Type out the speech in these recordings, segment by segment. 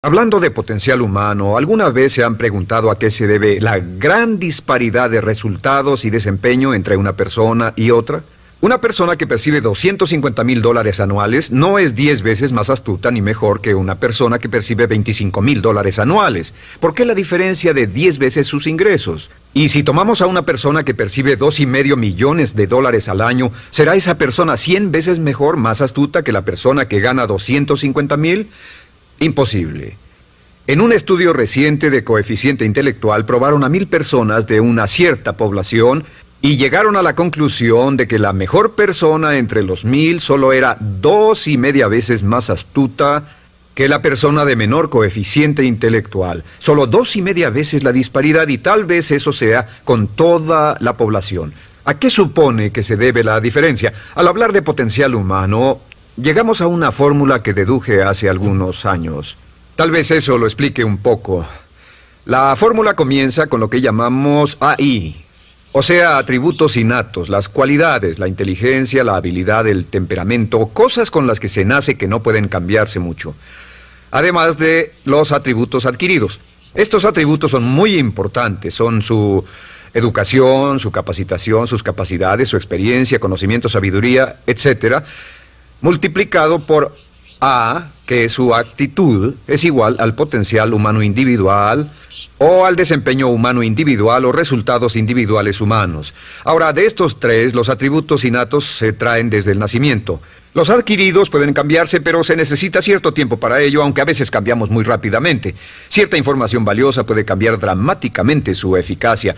Hablando de potencial humano, ¿alguna vez se han preguntado a qué se debe la gran disparidad de resultados y desempeño entre una persona y otra? Una persona que percibe $250,000 anuales no es 10 veces más astuta ni mejor que una persona que percibe $25,000 anuales. ¿Por qué la diferencia de 10 veces sus ingresos? Y si tomamos a una persona que percibe $2,5 millones al año, ¿será esa persona 100 veces mejor, más astuta que la persona que gana $250,000? Imposible. En un estudio reciente de coeficiente intelectual probaron a 1,000 personas de una cierta población y llegaron a la conclusión de que la mejor persona entre los 1,000 solo era 2,5 veces más astuta que la persona de menor coeficiente intelectual. Solo 2,5 veces la disparidad, y tal vez eso sea con toda la población. ¿A qué supone que se debe la diferencia? Al hablar de potencial humano, llegamos a una fórmula que deduje hace algunos años. Tal vez eso lo explique un poco. La fórmula comienza con lo que llamamos AI, o sea, atributos innatos, las cualidades, la inteligencia, la habilidad, el temperamento, cosas con las que se nace que no pueden cambiarse mucho. Además de los atributos adquiridos. Estos atributos son muy importantes, son su educación, su capacitación, sus capacidades, su experiencia, conocimiento, sabiduría, etcétera, multiplicado por A, que es su actitud, es igual al potencial humano individual o al desempeño humano individual o resultados individuales humanos. Ahora, de estos tres, los atributos innatos se traen desde el nacimiento. Los adquiridos pueden cambiarse, pero se necesita cierto tiempo para ello, aunque a veces cambiamos muy rápidamente. Cierta información valiosa puede cambiar dramáticamente su eficacia,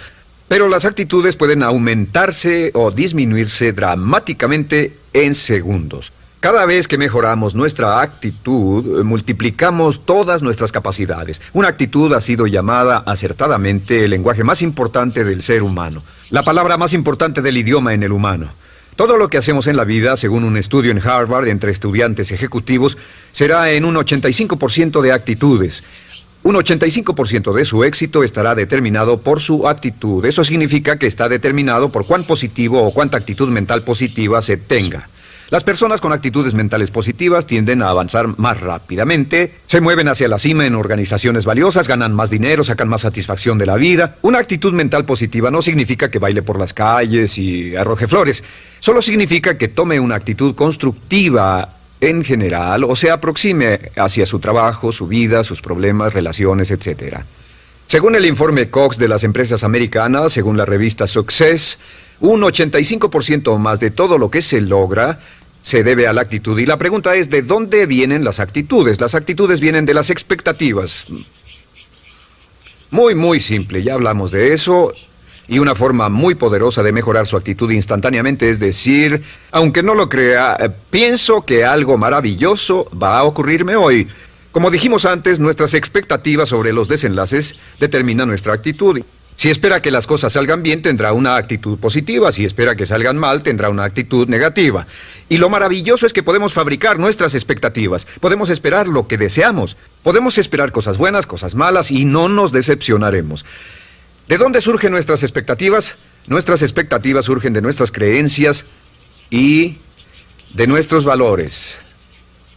pero las actitudes pueden aumentarse o disminuirse dramáticamente en segundos. Cada vez que mejoramos nuestra actitud, multiplicamos todas nuestras capacidades. Una actitud ha sido llamada acertadamente el lenguaje más importante del ser humano, la palabra más importante del idioma en el humano. Todo lo que hacemos en la vida, según un estudio en Harvard entre estudiantes ejecutivos, será en un 85% de actitudes. Un 85% de su éxito estará determinado por su actitud. Eso significa que está determinado por cuán positivo o cuánta actitud mental positiva se tenga. Las personas con actitudes mentales positivas tienden a avanzar más rápidamente, se mueven hacia la cima en organizaciones valiosas, ganan más dinero, sacan más satisfacción de la vida. Una actitud mental positiva no significa que baile por las calles y arroje flores. Solo significa que tome una actitud constructiva en general o se aproxime hacia su trabajo, su vida, sus problemas, relaciones, etc. Según el informe Cox de las empresas americanas, según la revista Success, un 85% o más de todo lo que se logra se debe a la actitud. Y la pregunta es, ¿de dónde vienen las actitudes? Las actitudes vienen de las expectativas. Muy simple, ya hablamos de eso. Y una forma muy poderosa de mejorar su actitud instantáneamente es decir, aunque no lo crea, pienso que algo maravilloso va a ocurrirme hoy. Como dijimos antes, nuestras expectativas sobre los desenlaces determinan nuestra actitud. Si espera que las cosas salgan bien, tendrá una actitud positiva. Si espera que salgan mal, tendrá una actitud negativa. Y lo maravilloso es que podemos fabricar nuestras expectativas. Podemos esperar lo que deseamos. Podemos esperar cosas buenas, cosas malas, y no nos decepcionaremos. ¿De dónde surgen nuestras expectativas? Nuestras expectativas surgen de nuestras creencias y de nuestros valores.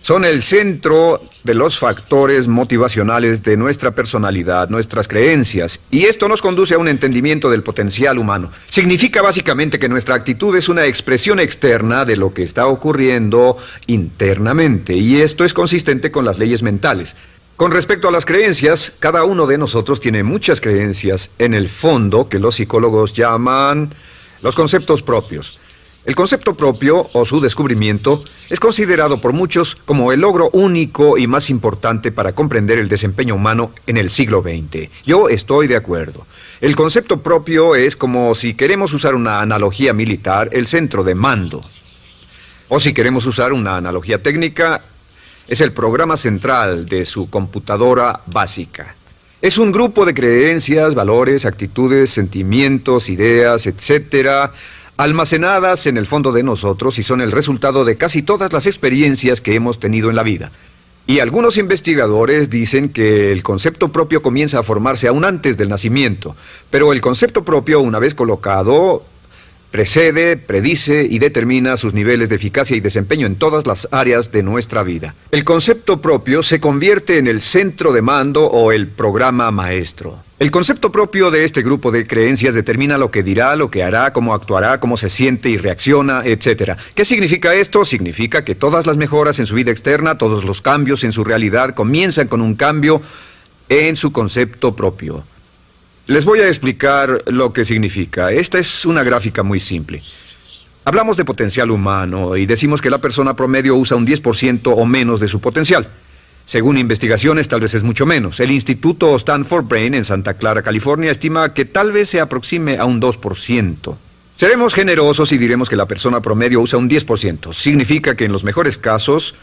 Son el centro de los factores motivacionales de nuestra personalidad, nuestras creencias. Y esto nos conduce a un entendimiento del potencial humano. Significa básicamente que nuestra actitud es una expresión externa de lo que está ocurriendo internamente. Y esto es consistente con las leyes mentales. Con respecto a las creencias, cada uno de nosotros tiene muchas creencias en el fondo que los psicólogos llaman los conceptos propios. El concepto propio, o su descubrimiento, es considerado por muchos como el logro único y más importante para comprender el desempeño humano en el siglo XX. Yo estoy de acuerdo. El concepto propio es como, si queremos usar una analogía militar, el centro de mando. O si queremos usar una analogía técnica, es el programa central de su computadora básica. Es un grupo de creencias, valores, actitudes, sentimientos, ideas, etcétera, almacenadas en el fondo de nosotros y son el resultado de casi todas las experiencias que hemos tenido en la vida. Y algunos investigadores dicen que el concepto propio comienza a formarse aún antes del nacimiento, pero el concepto propio, una vez colocado, Precede, predice y determina sus niveles de eficacia y desempeño en todas las áreas de nuestra vida. El concepto propio se convierte en el centro de mando o el programa maestro. El concepto propio de este grupo de creencias determina lo que dirá, lo que hará, cómo actuará, cómo se siente y reacciona, etc. ¿Qué significa esto? Significa que todas las mejoras en su vida externa, todos los cambios en su realidad comienzan con un cambio en su concepto propio. Les voy a explicar lo que significa. Esta es una gráfica muy simple. Hablamos de potencial humano y decimos que la persona promedio usa un 10% o menos de su potencial. Según investigaciones, tal vez es mucho menos. El Instituto Stanford Brain en Santa Clara, California, estima que tal vez se aproxime a un 2%. Seremos generosos y diremos que la persona promedio usa un 10%. Significa que en los mejores casos,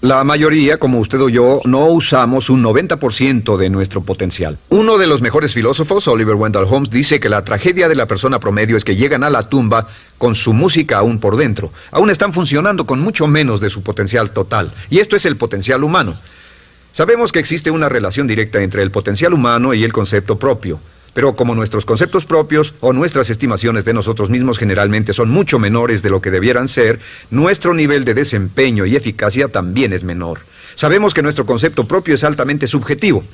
la mayoría, como usted o yo, no usamos un 90% de nuestro potencial. Uno de los mejores filósofos, Oliver Wendell Holmes, dice que la tragedia de la persona promedio es que llegan a la tumba con su música aún por dentro. Aún están funcionando con mucho menos de su potencial total. Y esto es el potencial humano. Sabemos que existe una relación directa entre el potencial humano y el concepto propio. Pero como nuestros conceptos propios o nuestras estimaciones de nosotros mismos generalmente son mucho menores de lo que debieran ser, nuestro nivel de desempeño y eficacia también es menor. Sabemos que nuestro concepto propio es altamente subjetivo.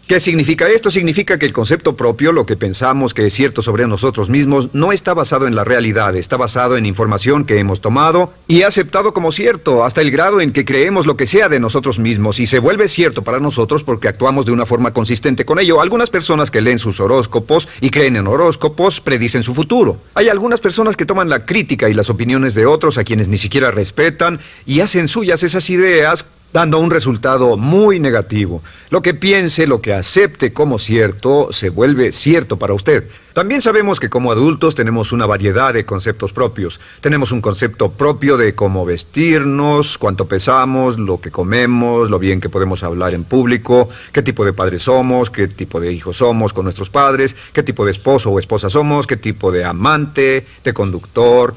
¿Qué significa esto? Significa que el concepto propio, lo que pensamos que es cierto sobre nosotros mismos, no está basado en la realidad, está basado en información que hemos tomado y aceptado como cierto, hasta el grado en que creemos lo que sea de nosotros mismos y se vuelve cierto para nosotros porque actuamos de una forma consistente con ello. Algunas personas que leen sus horóscopos y creen en horóscopos predicen su futuro. Hay algunas personas que toman la crítica y las opiniones de otros a quienes ni siquiera respetan y hacen suyas esas ideas, dando un resultado muy negativo. Lo que piense, lo que acepte como cierto, se vuelve cierto para usted. También sabemos que como adultos tenemos una variedad de conceptos propios. Tenemos un concepto propio de cómo vestirnos, cuánto pesamos, lo que comemos, lo bien que podemos hablar en público, qué tipo de padres somos, qué tipo de hijos somos con nuestros padres, qué tipo de esposo o esposa somos, qué tipo de amante, de conductor.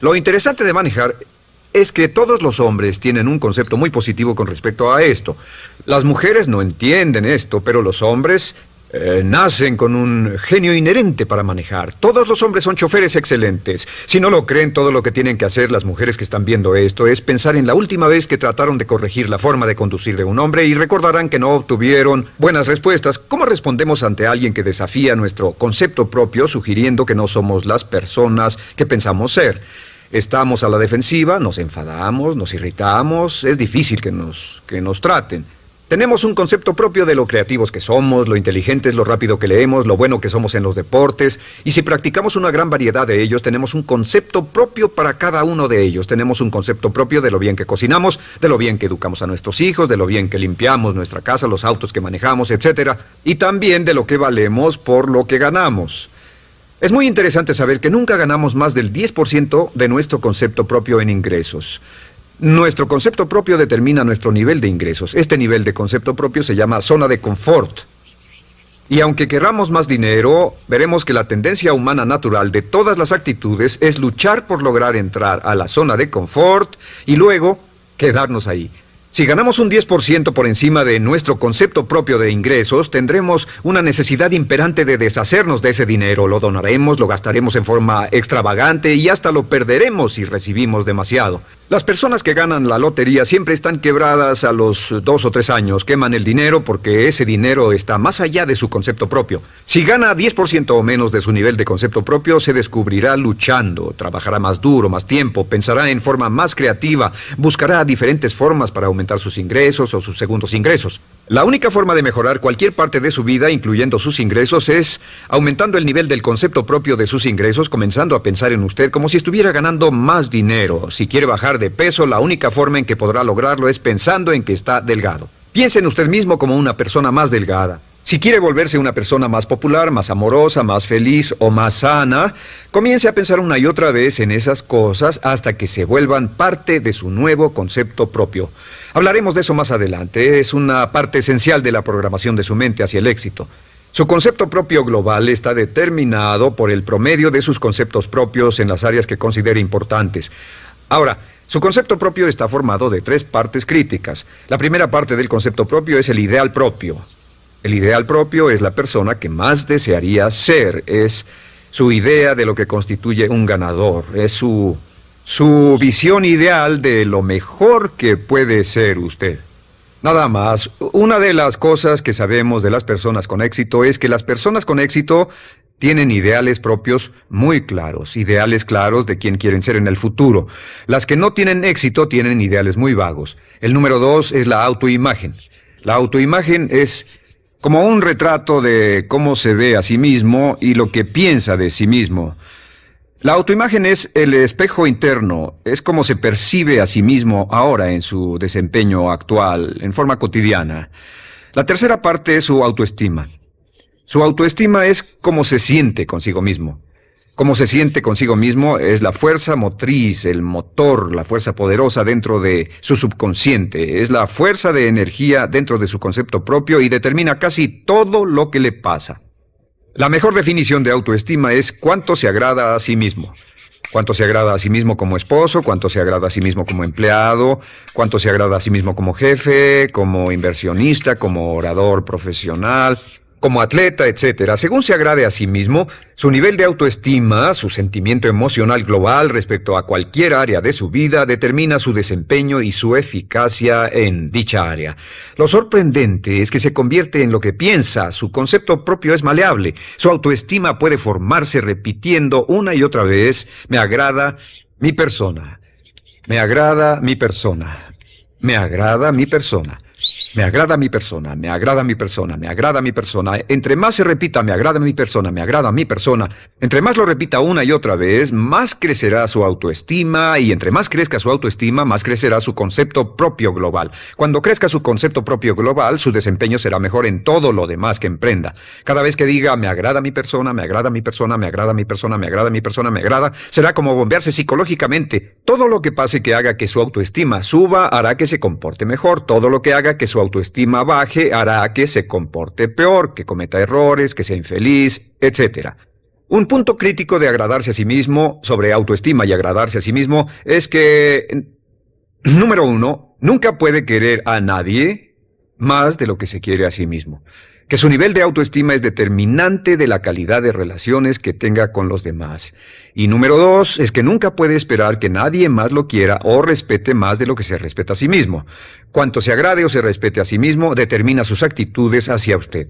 Lo interesante de manejar es que todos los hombres tienen un concepto muy positivo con respecto a esto. Las mujeres no entienden esto, pero los hombres nacen con un genio inherente para manejar. Todos los hombres son choferes excelentes. Si no lo creen, todo lo que tienen que hacer las mujeres que están viendo esto es pensar en la última vez que trataron de corregir la forma de conducir de un hombre y recordarán que no obtuvieron buenas respuestas. ¿Cómo respondemos ante alguien que desafía nuestro concepto propio, sugiriendo que no somos las personas que pensamos ser? Estamos a la defensiva, nos enfadamos, nos irritamos, es difícil que nos traten. Tenemos un concepto propio de lo creativos que somos, lo inteligentes, lo rápido que leemos, lo bueno que somos en los deportes, y si practicamos una gran variedad de ellos, tenemos un concepto propio para cada uno de ellos. Tenemos un concepto propio de lo bien que cocinamos, de lo bien que educamos a nuestros hijos, de lo bien que limpiamos nuestra casa, los autos que manejamos, etc. Y también de lo que valemos por lo que ganamos. Es muy interesante saber que nunca ganamos más del 10% de nuestro concepto propio en ingresos. Nuestro concepto propio determina nuestro nivel de ingresos. Este nivel de concepto propio se llama zona de confort. Y aunque querramos más dinero, veremos que la tendencia humana natural de todas las actitudes es luchar por lograr entrar a la zona de confort y luego quedarnos ahí. Si ganamos un 10% por encima de nuestro concepto propio de ingresos, tendremos una necesidad imperante de deshacernos de ese dinero. Lo donaremos, lo gastaremos en forma extravagante y hasta lo perderemos si recibimos demasiado. Las personas que ganan la lotería siempre están quebradas a los 2 o 3 años. Queman el dinero porque ese dinero está más allá de su concepto propio. Si gana 10% o menos de su nivel de concepto propio, se descubrirá luchando, trabajará más duro, más tiempo, pensará en forma más creativa, buscará diferentes formas para aumentar sus ingresos o sus segundos ingresos. La única forma de mejorar cualquier parte de su vida, incluyendo sus ingresos, es aumentando el nivel del concepto propio de sus ingresos, comenzando a pensar en usted como si estuviera ganando más dinero. Si quiere bajar de peso, la única forma en que podrá lograrlo es pensando en que está delgado. Piense en usted mismo como una persona más delgada. Si quiere volverse una persona más popular, más amorosa, más feliz o más sana, comience a pensar una y otra vez en esas cosas hasta que se vuelvan parte de su nuevo concepto propio. Hablaremos de eso más adelante. Es una parte esencial de la programación de su mente hacia el éxito. Su concepto propio global está determinado por el promedio de sus conceptos propios en las áreas que considere importantes. Ahora, su concepto propio está formado de 3 partes críticas. La primera parte del concepto propio es el ideal propio. El ideal propio es la persona que más desearía ser, es su idea de lo que constituye un ganador, es su visión ideal de lo mejor que puede ser usted. Nada más, una de las cosas que sabemos de las personas con éxito es que las personas con éxito tienen ideales propios muy claros, ideales claros de quién quieren ser en el futuro. Las que no tienen éxito tienen ideales muy vagos. El número 2 es la autoimagen. La autoimagen es como un retrato de cómo se ve a sí mismo y lo que piensa de sí mismo. La autoimagen es el espejo interno, es como se percibe a sí mismo ahora en su desempeño actual, en forma cotidiana. La tercera parte es su autoestima. Su autoestima es cómo se siente consigo mismo. Cómo se siente consigo mismo es la fuerza motriz, el motor, la fuerza poderosa dentro de su subconsciente. Es la fuerza de energía dentro de su concepto propio y determina casi todo lo que le pasa. La mejor definición de autoestima es cuánto se agrada a sí mismo. Cuánto se agrada a sí mismo como esposo, cuánto se agrada a sí mismo como empleado, cuánto se agrada a sí mismo como jefe, como inversionista, como orador profesional, como atleta, etcétera. Según se agrade a sí mismo, su nivel de autoestima, su sentimiento emocional global respecto a cualquier área de su vida, determina su desempeño y su eficacia en dicha área. Lo sorprendente es que se convierte en lo que piensa, su concepto propio es maleable, su autoestima puede formarse repitiendo una y otra vez, me agrada mi persona, me agrada mi persona, me agrada mi persona. Me agrada mi persona, me agrada mi persona, me agrada mi persona. Entre más se repita, me agrada mi persona, me agrada mi persona. Entre más lo repita una y otra vez, más crecerá su autoestima y entre más crezca su autoestima, más crecerá su concepto propio global. Cuando crezca su concepto propio global, su desempeño será mejor en todo lo demás que emprenda. Cada vez que diga, me agrada mi persona, me agrada mi persona, me agrada mi persona, me agrada mi persona, me agrada, será como bombearse psicológicamente. Todo lo que pase que haga que su autoestima suba, hará que se comporte mejor. Todo lo que haga que su autoestima baje hará que se comporte peor, que cometa errores, que sea infeliz, etc. Un punto crítico de agradarse a sí mismo, sobre autoestima y agradarse a sí mismo, es que, número 1, nunca puede querer a nadie más de lo que se quiere a sí mismo. Que su nivel de autoestima es determinante de la calidad de relaciones que tenga con los demás. Y número 2, es que nunca puede esperar que nadie más lo quiera o respete más de lo que se respeta a sí mismo. Cuanto se agrade o se respete a sí mismo, determina sus actitudes hacia usted.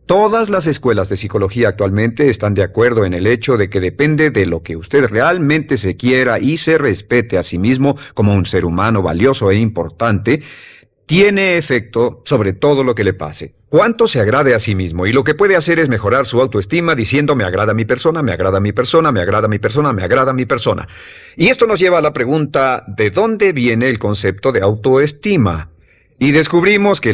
Todas las escuelas de psicología actualmente están de acuerdo en el hecho de que depende de lo que usted realmente se quiera y se respete a sí mismo como un ser humano valioso e importante, tiene efecto sobre todo lo que le pase. Cuánto se agrade a sí mismo, y lo que puede hacer es mejorar su autoestima diciendo me agrada mi persona, me agrada mi persona, me agrada mi persona, me agrada mi persona. Y esto nos lleva a la pregunta, ¿de dónde viene el concepto de autoestima? Y descubrimos que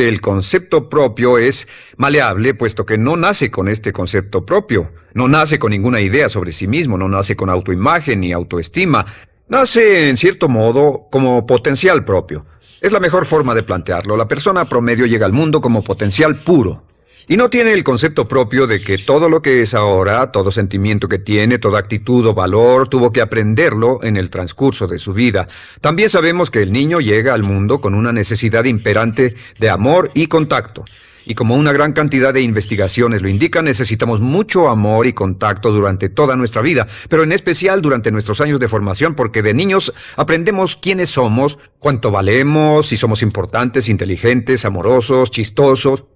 el concepto propio es maleable, puesto que no nace con este concepto propio, no nace con ninguna idea sobre sí mismo, no nace con autoimagen ni autoestima. Nace, en cierto modo, como potencial propio. Es la mejor forma de plantearlo. La persona promedio llega al mundo como potencial puro. Y no tiene el concepto propio de que todo lo que es ahora, todo sentimiento que tiene, toda actitud o valor, tuvo que aprenderlo en el transcurso de su vida. También sabemos que el niño llega al mundo con una necesidad imperante de amor y contacto. Y como una gran cantidad de investigaciones lo indican, necesitamos mucho amor y contacto durante toda nuestra vida, pero en especial durante nuestros años de formación, porque de niños aprendemos quiénes somos, cuánto valemos, si somos importantes, inteligentes, amorosos, chistosos.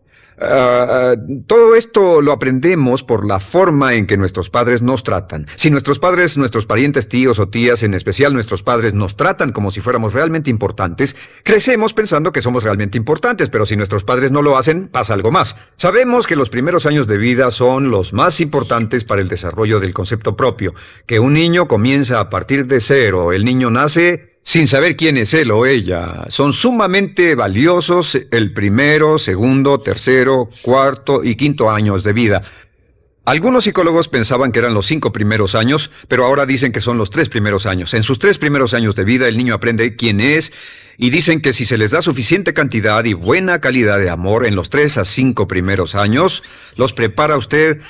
Todo esto lo aprendemos por la forma en que nuestros padres nos tratan. Si nuestros padres, nuestros parientes, tíos o tías, en especial nuestros padres, nos tratan como si fuéramos realmente importantes, crecemos pensando que somos realmente importantes, pero si nuestros padres no lo hacen, pasa algo más. Sabemos que los primeros años de vida son los más importantes para el desarrollo del concepto propio, que un niño comienza a partir de cero. El niño nace sin saber quién es él o ella. Son sumamente valiosos el primero, segundo, tercero, cuarto y quinto años de vida. Algunos psicólogos pensaban que eran los 5 primeros años, pero ahora dicen que son los 3 primeros años. En sus 3 primeros años de vida el niño aprende quién es y dicen que si se les da suficiente cantidad y buena calidad de amor en los 3 a 5 primeros años, los prepara usted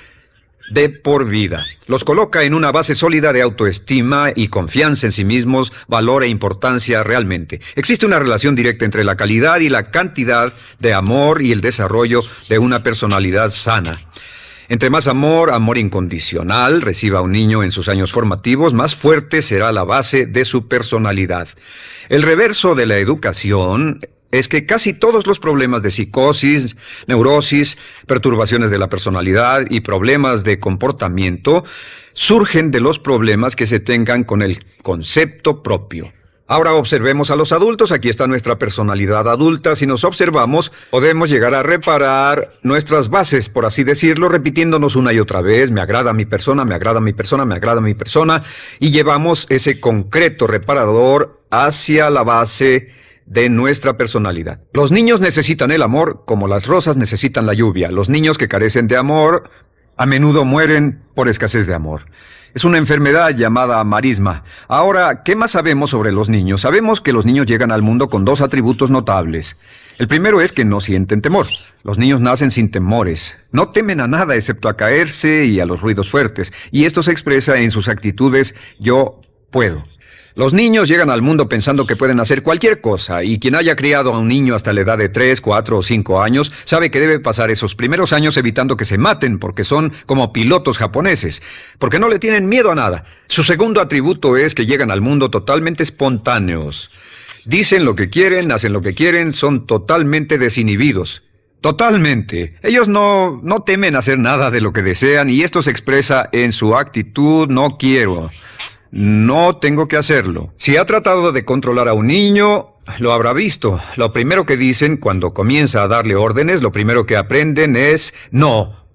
de por vida. Los coloca en una base sólida de autoestima y confianza en sí mismos, valor e importancia realmente. Existe una relación directa entre la calidad y la cantidad de amor y el desarrollo de una personalidad sana. Entre más amor, amor incondicional, reciba un niño en sus años formativos, más fuerte será la base de su personalidad. El reverso de la educación es que casi todos los problemas de psicosis, neurosis, perturbaciones de la personalidad y problemas de comportamiento surgen de los problemas que se tengan con el concepto propio. Ahora observemos a los adultos. Aquí está nuestra personalidad adulta. Si nos observamos, podemos llegar a reparar nuestras bases, por así decirlo, repitiéndonos una y otra vez: me agrada mi persona, me agrada mi persona, me agrada mi persona, y llevamos ese concreto reparador hacia la base de nuestra personalidad. Los niños necesitan el amor como las rosas necesitan la lluvia. Los niños que carecen de amor a menudo mueren por escasez de amor. Es una enfermedad llamada marisma. Ahora, ¿qué más sabemos sobre los niños? Sabemos que los niños llegan al mundo con dos atributos notables. El primero es que no sienten temor. Los niños nacen sin temores. No temen a nada excepto a caerse y a los ruidos fuertes. Y esto se expresa en sus actitudes: yo puedo. Los niños llegan al mundo pensando que pueden hacer cualquier cosa, y quien haya criado a un niño hasta la edad de 3, 4 o 5 años sabe que debe pasar esos primeros años evitando que se maten, porque son como pilotos japoneses, porque no le tienen miedo a nada. Su segundo atributo es que llegan al mundo totalmente espontáneos. Dicen lo que quieren, hacen lo que quieren, son totalmente desinhibidos. Totalmente. Ellos no temen hacer nada de lo que desean, y esto se expresa en su actitud: no quiero. No tengo que hacerlo. Si ha tratado de controlar a un niño, lo habrá visto. Lo primero que dicen cuando comienza a darle órdenes, lo primero que aprenden es: no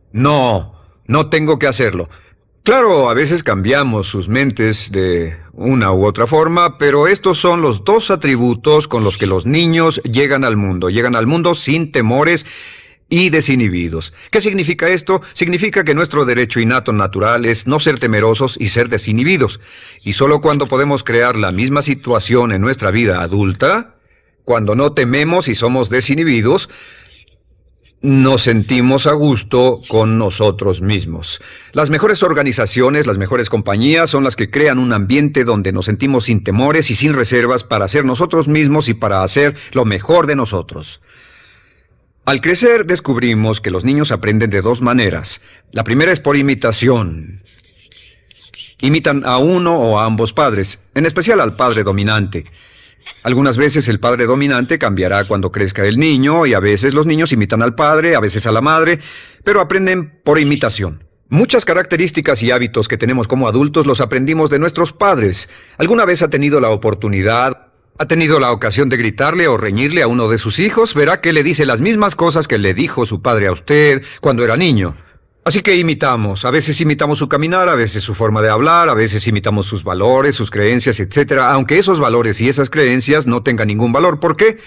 tengo que hacerlo. Claro, a veces cambiamos sus mentes de una u otra forma, pero estos son los dos atributos con los que los niños llegan al mundo. Llegan al mundo sin temores y desinhibidos. ¿Qué significa esto? Significa que nuestro derecho innato natural es no ser temerosos y ser desinhibidos. Y solo cuando podemos crear la misma situación en nuestra vida adulta, cuando no tememos y somos desinhibidos, nos sentimos a gusto con nosotros mismos. Las mejores organizaciones, las mejores compañías son las que crean un ambiente donde nos sentimos sin temores y sin reservas para ser nosotros mismos y para hacer lo mejor de nosotros. Al crecer descubrimos que los niños aprenden de dos maneras. La primera es por imitación. Imitan a uno o a ambos padres, en especial al padre dominante. Algunas veces el padre dominante cambiará cuando crezca el niño, y a veces los niños imitan al padre, a veces a la madre, pero aprenden por imitación. Muchas características y hábitos que tenemos como adultos los aprendimos de nuestros padres. ¿Alguna vez ha tenido la ocasión de gritarle o reñirle a uno de sus hijos? Verá que le dice las mismas cosas que le dijo su padre a usted cuando era niño. Así que imitamos. A veces imitamos su caminar, a veces su forma de hablar, a veces imitamos sus valores, sus creencias, etc. Aunque esos valores y esas creencias no tengan ningún valor. ¿Por qué?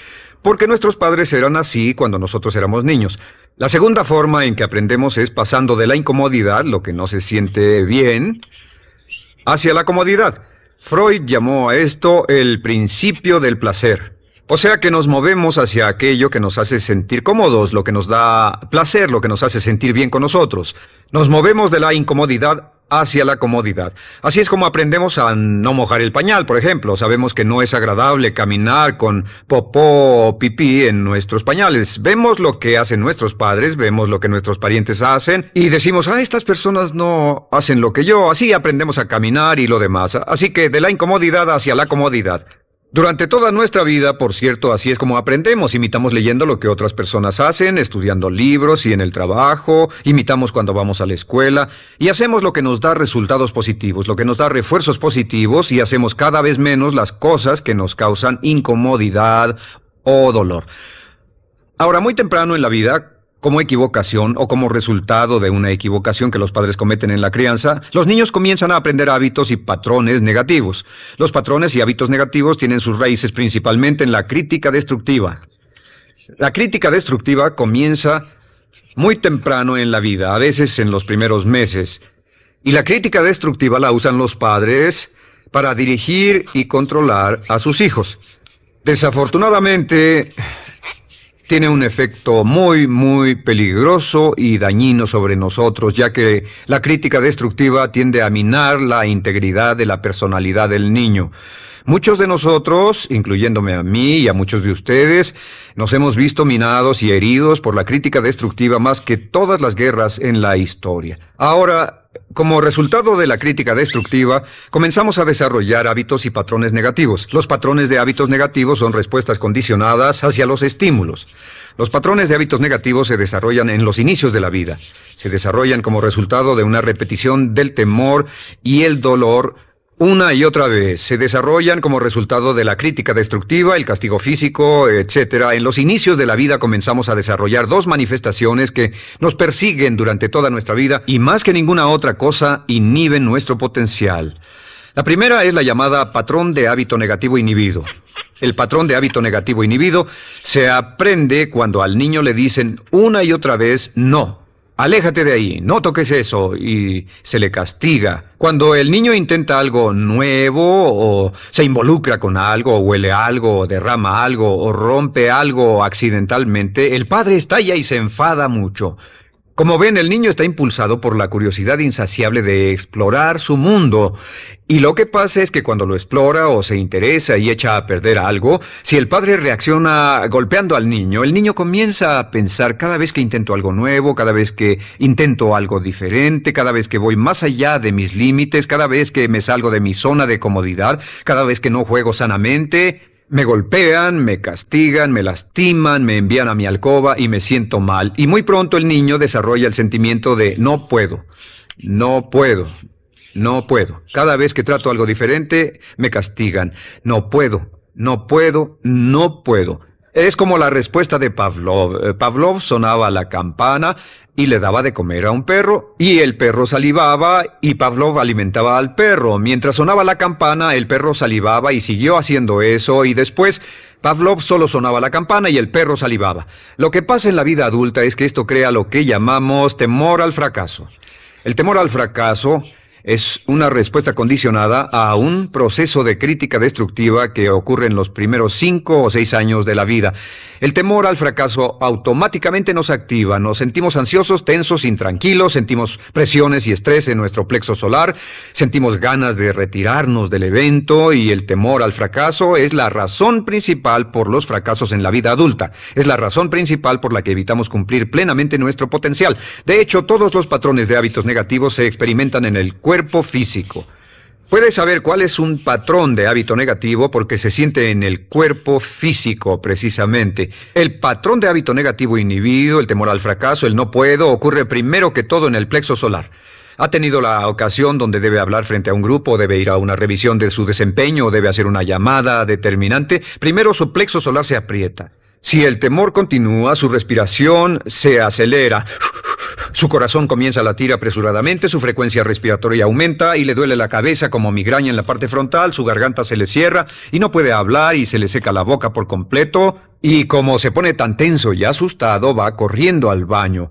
Porque nuestros padres eran así cuando nosotros éramos niños. La segunda forma en que aprendemos es pasando de la incomodidad, lo que no se siente bien, hacia la comodidad. Freud llamó a esto el principio del placer. O sea que nos movemos hacia aquello que nos hace sentir cómodos, lo que nos da placer, lo que nos hace sentir bien con nosotros. Nos movemos de la incomodidad hacia la comodidad. Así es como aprendemos a no mojar el pañal, por ejemplo. Sabemos que no es agradable caminar con popó o pipí en nuestros pañales. Vemos lo que hacen nuestros padres, vemos lo que nuestros parientes hacen y decimos: estas personas no hacen lo que yo. Así aprendemos a caminar y lo demás. Así que de la incomodidad hacia la comodidad. Durante toda nuestra vida, por cierto, así es como aprendemos. Imitamos leyendo lo que otras personas hacen, estudiando libros y en el trabajo, imitamos cuando vamos a la escuela, y hacemos lo que nos da resultados positivos, lo que nos da refuerzos positivos, y hacemos cada vez menos las cosas que nos causan incomodidad o dolor. Ahora, muy temprano en la vida, como equivocación o como resultado de una equivocación que los padres cometen en la crianza, los niños comienzan a aprender hábitos y patrones negativos. Los patrones y hábitos negativos tienen sus raíces principalmente en la crítica destructiva. La crítica destructiva comienza muy temprano en la vida, a veces en los primeros meses. Y la crítica destructiva la usan los padres para dirigir y controlar a sus hijos. Desafortunadamente, Tiene un efecto muy, muy peligroso y dañino sobre nosotros, ya que la crítica destructiva tiende a minar la integridad de la personalidad del niño. Muchos de nosotros, incluyéndome a mí y a muchos de ustedes, nos hemos visto minados y heridos por la crítica destructiva más que todas las guerras en la historia. Ahora, como resultado de la crítica destructiva, comenzamos a desarrollar hábitos y patrones negativos. Los patrones de hábitos negativos son respuestas condicionadas hacia los estímulos. Los patrones de hábitos negativos se desarrollan en los inicios de la vida. Se desarrollan como resultado de una repetición del temor y el dolor una y otra vez. Se desarrollan como resultado de la crítica destructiva, el castigo físico, etc. En los inicios de la vida comenzamos a desarrollar dos manifestaciones que nos persiguen durante toda nuestra vida y más que ninguna otra cosa inhiben nuestro potencial. La primera es la llamada patrón de hábito negativo inhibido. El patrón de hábito negativo inhibido se aprende cuando al niño le dicen una y otra vez no. Aléjate de ahí, no toques eso, y se le castiga. Cuando el niño intenta algo nuevo, o se involucra con algo, o huele algo, o derrama algo, o rompe algo accidentalmente, el padre estalla y se enfada mucho. Como ven, el niño está impulsado por la curiosidad insaciable de explorar su mundo. Y lo que pasa es que cuando lo explora o se interesa y echa a perder algo, si el padre reacciona golpeando al niño, el niño comienza a pensar cada vez que intento algo nuevo, cada vez que intento algo diferente, cada vez que voy más allá de mis límites, cada vez que me salgo de mi zona de comodidad, cada vez que no juego sanamente, me golpean, me castigan, me lastiman, me envían a mi alcoba y me siento mal. Y muy pronto el niño desarrolla el sentimiento de no puedo, no puedo, no puedo. Cada vez que trato algo diferente, me castigan. No puedo, no puedo, no puedo. Es como la respuesta de Pavlov. Pavlov sonaba la campana y le daba de comer a un perro, y el perro salivaba, y Pavlov alimentaba al perro. Mientras sonaba la campana, el perro salivaba y siguió haciendo eso, y después Pavlov solo sonaba la campana y el perro salivaba. Lo que pasa en la vida adulta es que esto crea lo que llamamos temor al fracaso. El temor al fracaso es una respuesta condicionada a un proceso de crítica destructiva que ocurre en los primeros 5 o 6 años de la vida. El temor al fracaso automáticamente nos activa, nos sentimos ansiosos, tensos, intranquilos, sentimos presiones y estrés en nuestro plexo solar, sentimos ganas de retirarnos del evento, y el temor al fracaso es la razón principal por los fracasos en la vida adulta. Es la razón principal por la que evitamos cumplir plenamente nuestro potencial. De hecho, todos los patrones de hábitos negativos se experimentan en el cuerpo físico. Puedes saber cuál es un patrón de hábito negativo porque se siente en el cuerpo físico, precisamente. El patrón de hábito negativo inhibido, el temor al fracaso, el no puedo, ocurre primero que todo en el plexo solar. ¿Ha tenido la ocasión donde debe hablar frente a un grupo, debe ir a una revisión de su desempeño, o debe hacer una llamada determinante? Primero su plexo solar se aprieta. Si el temor continúa, su respiración se acelera. Su corazón comienza a latir apresuradamente, su frecuencia respiratoria aumenta y le duele la cabeza como migraña en la parte frontal, su garganta se le cierra y no puede hablar y se le seca la boca por completo, y como se pone tan tenso y asustado, va corriendo al baño.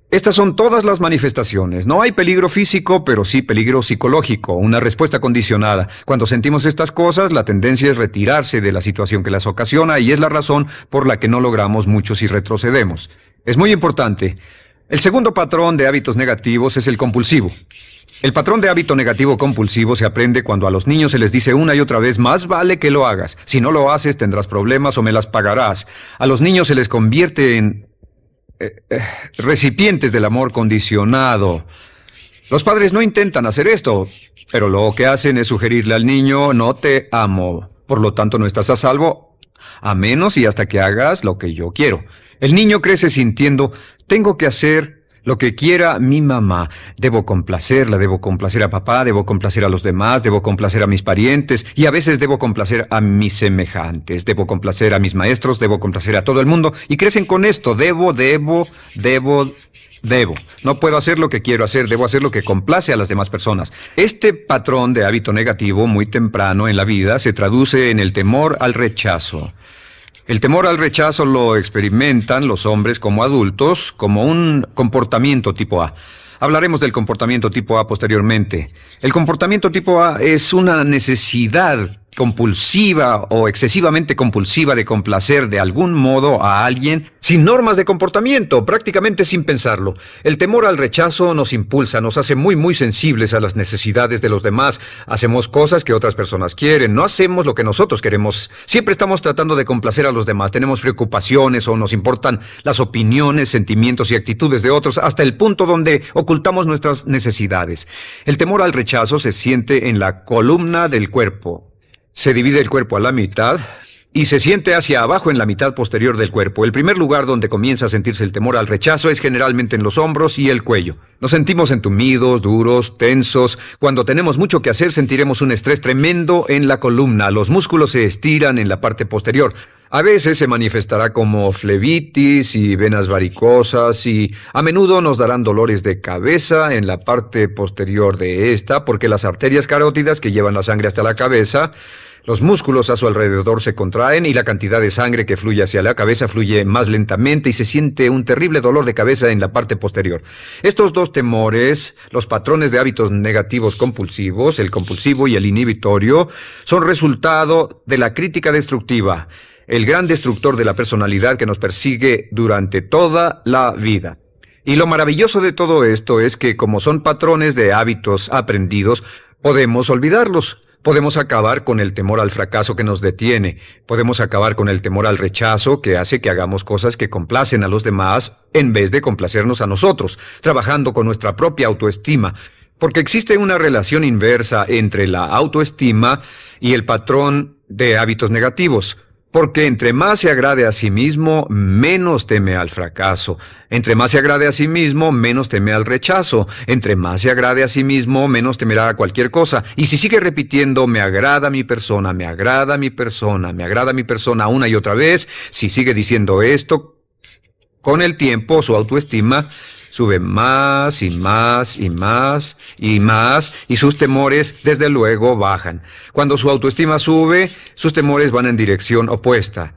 Estas son todas las manifestaciones. No hay peligro físico, pero sí peligro psicológico, una respuesta condicionada. Cuando sentimos estas cosas, la tendencia es retirarse de la situación que las ocasiona, y es la razón por la que no logramos mucho si retrocedemos. Es muy importante. El segundo patrón de hábitos negativos es el compulsivo. El patrón de hábito negativo compulsivo se aprende cuando a los niños se les dice una y otra vez: más vale que lo hagas. Si no lo haces, tendrás problemas o me las pagarás. A los niños se les convierte en recipientes del amor condicionado. Los padres no intentan hacer esto, pero lo que hacen es sugerirle al niño: no te amo, por lo tanto no estás a salvo, a menos y hasta que hagas lo que yo quiero. El niño crece sintiendo: tengo que hacer lo que quiera mi mamá. Debo complacerla, debo complacer a papá, debo complacer a los demás, debo complacer a mis parientes, y a veces debo complacer a mis semejantes, debo complacer a mis maestros, debo complacer a todo el mundo, y crecen con esto: debo. No puedo hacer lo que quiero hacer, debo hacer lo que complace a las demás personas. Este patrón de hábito negativo muy temprano en la vida se traduce en el temor al rechazo. El temor al rechazo lo experimentan los hombres como adultos como un comportamiento tipo A. Hablaremos del comportamiento tipo A posteriormente. El comportamiento tipo A es una necesidad compulsiva o excesivamente compulsiva de complacer de algún modo a alguien sin normas de comportamiento, prácticamente sin pensarlo. El temor al rechazo nos impulsa, nos hace muy sensibles a las necesidades de los demás. Hacemos cosas que otras personas quieren, no hacemos lo que nosotros queremos. Siempre estamos tratando de complacer a los demás. Tenemos preocupaciones o nos importan las opiniones, sentimientos y actitudes de otros hasta el punto donde ocultamos nuestras necesidades. El temor al rechazo se siente en la columna del cuerpo. Se divide el cuerpo a la mitad y se siente hacia abajo en la mitad posterior del cuerpo. El primer lugar donde comienza a sentirse el temor al rechazo es generalmente en los hombros y el cuello. Nos sentimos entumidos, duros, tensos. Cuando tenemos mucho que hacer sentiremos un estrés tremendo en la columna. Los músculos se estiran en la parte posterior. A veces se manifestará como flebitis y venas varicosas y a menudo nos darán dolores de cabeza en la parte posterior de esta porque las arterias carótidas que llevan la sangre hasta la cabeza, los músculos a su alrededor se contraen y la cantidad de sangre que fluye hacia la cabeza fluye más lentamente y se siente un terrible dolor de cabeza en la parte posterior. Estos dos temores, los patrones de hábitos negativos compulsivos, el compulsivo y el inhibitorio, son resultado de la crítica destructiva, el gran destructor de la personalidad que nos persigue durante toda la vida. Y lo maravilloso de todo esto es que como son patrones de hábitos aprendidos, podemos olvidarlos. Podemos acabar con el temor al fracaso que nos detiene. Podemos acabar con el temor al rechazo que hace que hagamos cosas que complacen a los demás en vez de complacernos a nosotros, trabajando con nuestra propia autoestima. Porque existe una relación inversa entre la autoestima y el patrón de hábitos negativos. Porque entre más se agrade a sí mismo, menos teme al fracaso. Entre más se agrade a sí mismo, menos teme al rechazo. Entre más se agrade a sí mismo, menos temerá a cualquier cosa. Y si sigue repitiendo, me agrada mi persona, me agrada mi persona, me agrada mi persona una y otra vez, si sigue diciendo esto, con el tiempo su autoestima sube más y más y más y más y sus temores desde luego bajan. Cuando su autoestima sube, sus temores van en dirección opuesta.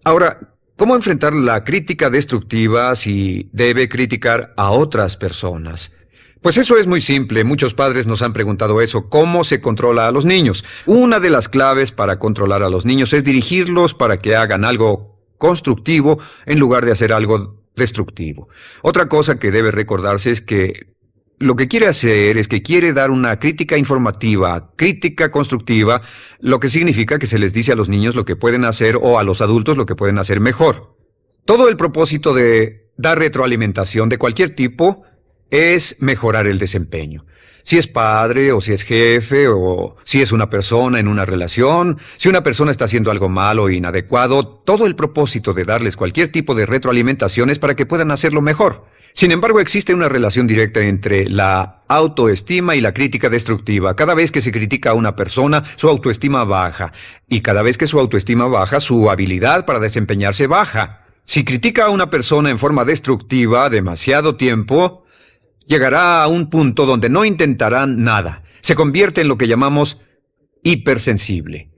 Ahora, ¿cómo enfrentar la crítica destructiva si debe criticar a otras personas? Pues eso es muy simple. Muchos padres nos han preguntado eso. ¿Cómo se controla a los niños? Una de las claves para controlar a los niños es dirigirlos para que hagan algo constructivo en lugar de hacer algo destructivo. Otra cosa que debe recordarse es que lo que quiere hacer es que quiere dar una crítica informativa, crítica constructiva, lo que significa que se les dice a los niños lo que pueden hacer o a los adultos lo que pueden hacer mejor. Todo el propósito de dar retroalimentación de cualquier tipo es mejorar el desempeño. Si es padre o si es jefe o si es una persona en una relación, si una persona está haciendo algo malo o inadecuado, todo el propósito de darles cualquier tipo de retroalimentación es para que puedan hacerlo mejor. Sin embargo, existe una relación directa entre la autoestima y la crítica destructiva. Cada vez que se critica a una persona, su autoestima baja. Y cada vez que su autoestima baja, su habilidad para desempeñarse baja. Si critica a una persona en forma destructiva demasiado tiempo, llegará a un punto donde no intentarán nada. Se convierte en lo que llamamos hipersensible.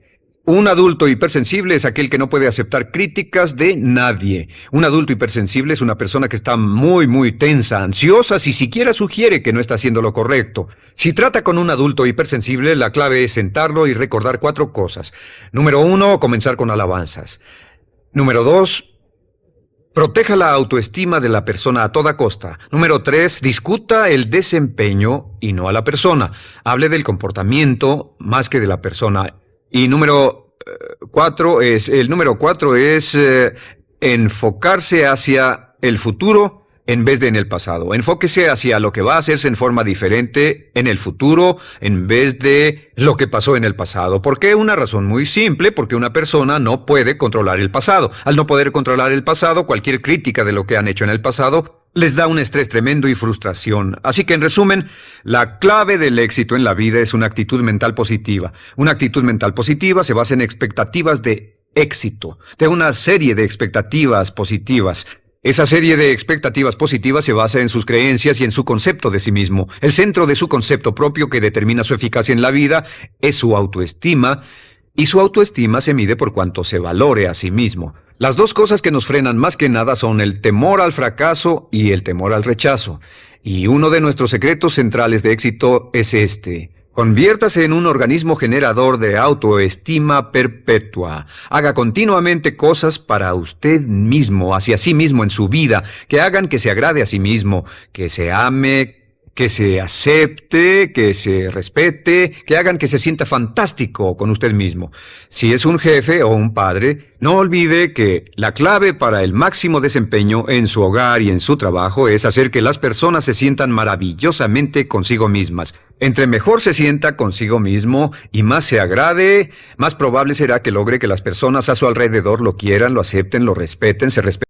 Un adulto hipersensible es aquel que no puede aceptar críticas de nadie. Un adulto hipersensible es una persona que está muy tensa, ansiosa, si siquiera sugiere que no está haciendo lo correcto. Si trata con un adulto hipersensible, la clave es sentarlo y recordar 4 cosas. Número 1, comenzar con alabanzas. Número 2, proteja la autoestima de la persona a toda costa. Número 3, discuta el desempeño y no a la persona. Hable del comportamiento más que de la persona. Y número 4 es enfocarse hacia el futuro en vez de en el pasado. Enfóquese hacia lo que va a hacerse en forma diferente en el futuro en vez de lo que pasó en el pasado. ¿Por qué? Una razón muy simple, porque una persona no puede controlar el pasado. Al no poder controlar el pasado, cualquier crítica de lo que han hecho en el pasado les da un estrés tremendo y frustración. Así que, en resumen, la clave del éxito en la vida es una actitud mental positiva. Una actitud mental positiva se basa en expectativas de éxito, de una serie de expectativas positivas. Esa serie de expectativas positivas se basa en sus creencias y en su concepto de sí mismo. El centro de su concepto propio que determina su eficacia en la vida es su autoestima Y su autoestima se mide por cuanto se valore a sí mismo. Las dos cosas que nos frenan más que nada son el temor al fracaso y el temor al rechazo. Y uno de nuestros secretos centrales de éxito es este: conviértase en un organismo generador de autoestima perpetua. Haga continuamente cosas para usted mismo, hacia sí mismo en su vida, que hagan que se agrade a sí mismo, que se ame, que se acepte, que se respete, que hagan que se sienta fantástico con usted mismo. Si es un jefe o un padre, no olvide que la clave para el máximo desempeño en su hogar y en su trabajo es hacer que las personas se sientan maravillosamente consigo mismas. Entre mejor se sienta consigo mismo y más se agrade, más probable será que logre que las personas a su alrededor lo quieran, lo acepten, lo respeten, se respeten.